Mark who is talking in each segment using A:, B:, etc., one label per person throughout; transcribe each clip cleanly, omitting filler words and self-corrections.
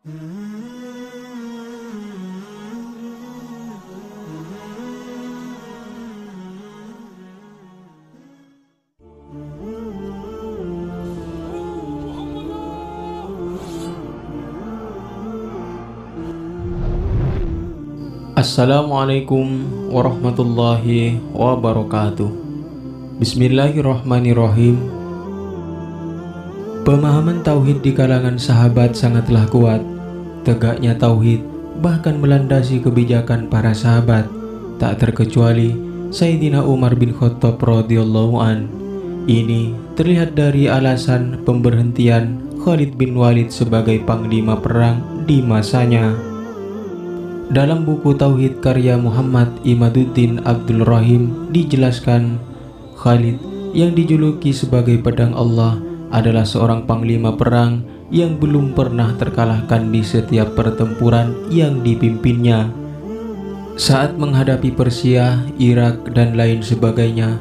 A: Assalamualaikum warahmatullahi wabarakatuh. Bismillahirrahmanirrahim. Pemahaman tauhid di kalangan sahabat sangatlah kuat. Tegaknya tauhid bahkan melandasi kebijakan para sahabat, tak terkecuali Sayyidina Umar bin Khattab radhiyallahu an. Ini terlihat dari alasan pemberhentian Khalid bin Walid sebagai panglima perang di masanya. Dalam buku Tauhid karya Muhammad Imaduddin Abdul Rahim dijelaskan, Khalid yang dijuluki sebagai pedang Allah adalah seorang panglima perang yang belum pernah terkalahkan di setiap pertempuran yang dipimpinnya. Saat menghadapi Persia, Irak, dan lain sebagainya,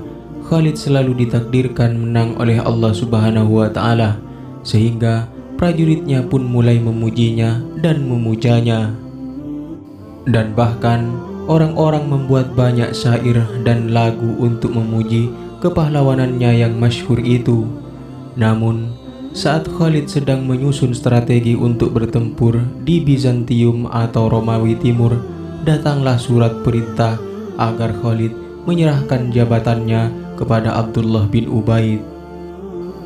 A: Khalid selalu ditakdirkan menang oleh Allah Subhanahu wa Ta'ala, sehingga prajuritnya pun mulai memujinya dan memujanya. Dan bahkan orang-orang membuat banyak syair dan lagu untuk memuji kepahlawanannya yang masyhur itu. Namun, saat Khalid sedang menyusun strategi untuk bertempur di Bizantium atau Romawi Timur, datanglah surat perintah agar Khalid menyerahkan jabatannya kepada Abdullah bin Ubaid.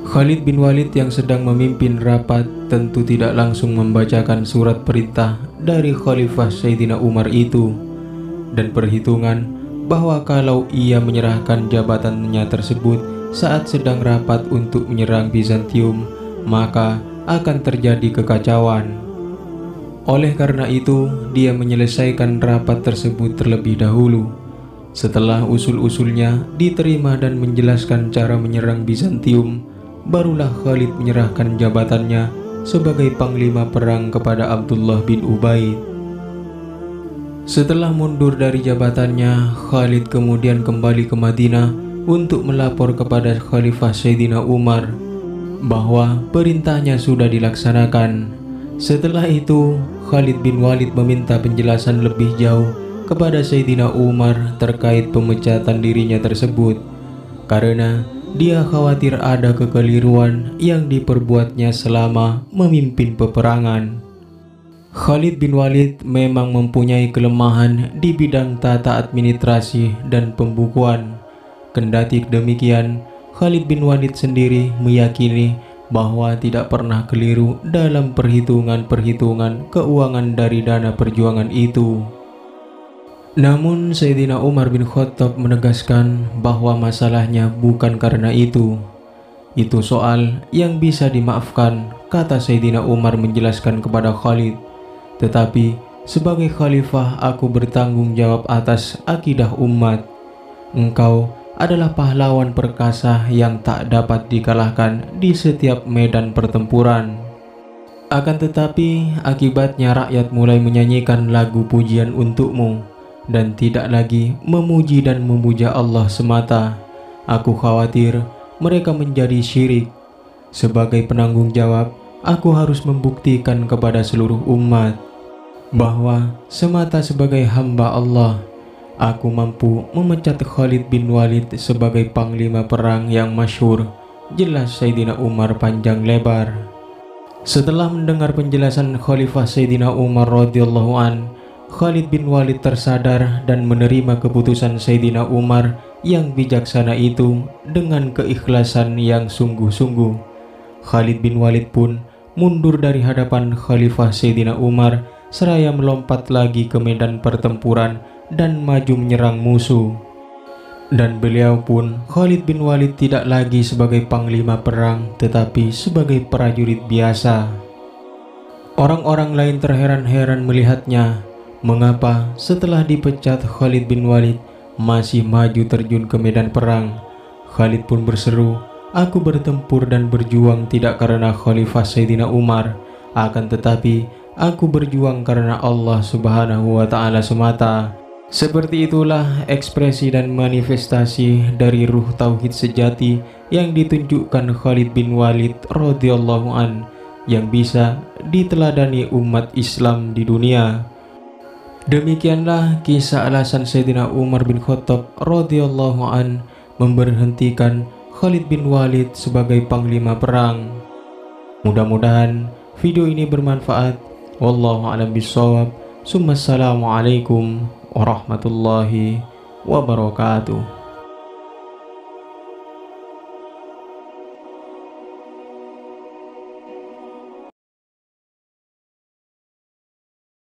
A: Khalid bin Walid yang sedang memimpin rapat tentu tidak langsung membacakan surat perintah dari Khalifah Sayyidina Umar itu, dan perhitungan bahwa kalau ia menyerahkan jabatannya tersebut saat sedang rapat untuk menyerang Bizantium, maka akan terjadi kekacauan. Oleh karena itu, dia menyelesaikan rapat tersebut terlebih dahulu. Setelah usul-usulnya diterima dan menjelaskan cara menyerang Bizantium, barulah Khalid menyerahkan jabatannya sebagai panglima perang kepada Abdullah bin Ubaid. Setelah mundur dari jabatannya, Khalid kemudian kembali ke Madinah untuk melapor kepada Khalifah Sayyidina Umar bahwa perintahnya sudah dilaksanakan. Setelah itu, Khalid bin Walid meminta penjelasan lebih jauh kepada Sayyidina Umar terkait pemecatan dirinya tersebut, karena dia khawatir ada kekeliruan yang diperbuatnya selama memimpin peperangan. Khalid bin Walid memang mempunyai kelemahan di bidang tata administrasi dan pembukuan. Kendati demikian, Khalid bin Walid sendiri meyakini bahwa tidak pernah keliru dalam perhitungan-perhitungan keuangan dari dana perjuangan itu. Namun Sayyidina Umar bin Khattab menegaskan bahwa masalahnya bukan karena itu. Itu soal yang bisa dimaafkan, kata Sayyidina Umar menjelaskan kepada Khalid. Tetapi sebagai khalifah aku bertanggung jawab atas akidah umat. Engkau adalah pahlawan perkasa yang tak dapat dikalahkan di setiap medan pertempuran. Akan tetapi akibatnya rakyat mulai menyanyikan lagu pujian untukmu dan tidak lagi memuji dan memuja Allah semata. Aku khawatir mereka menjadi syirik. Sebagai penanggung jawab, aku harus membuktikan kepada seluruh umat bahwa semata sebagai hamba Allah, aku mampu memecat Khalid bin Walid sebagai panglima perang yang masyhur, jelas Sayyidina Umar panjang lebar. Setelah mendengar penjelasan Khalifah Sayyidina Umar radhiyallahu an, Khalid bin Walid tersadar dan menerima keputusan Sayyidina Umar yang bijaksana itu dengan keikhlasan yang sungguh-sungguh. Khalid bin Walid pun mundur dari hadapan Khalifah Sayyidina Umar seraya melompat lagi ke medan pertempuran dan maju menyerang musuh. Dan beliau pun, Khalid bin Walid, tidak lagi sebagai panglima perang tetapi sebagai prajurit biasa. Orang-orang lain terheran-heran melihatnya. Mengapa setelah dipecat Khalid bin Walid masih maju terjun ke medan perang? Khalid pun berseru, aku bertempur dan berjuang tidak karena Khalifah Sayyidina Umar, akan tetapi aku berjuang karena Allah Subhanahu wa Ta'ala semata. Seperti itulah ekspresi dan manifestasi dari ruh tauhid sejati yang ditunjukkan Khalid bin Walid radhiyallahu an, yang bisa diteladani umat Islam di dunia. Demikianlah kisah alasan Sayyidina Umar bin Khattab radhiyallahu an memberhentikan Khalid bin Walid sebagai panglima perang. Mudah-mudahan video ini bermanfaat. Wallahu a'lam bishawab. Assalamualaikum warahmatullahi wabarakatuh.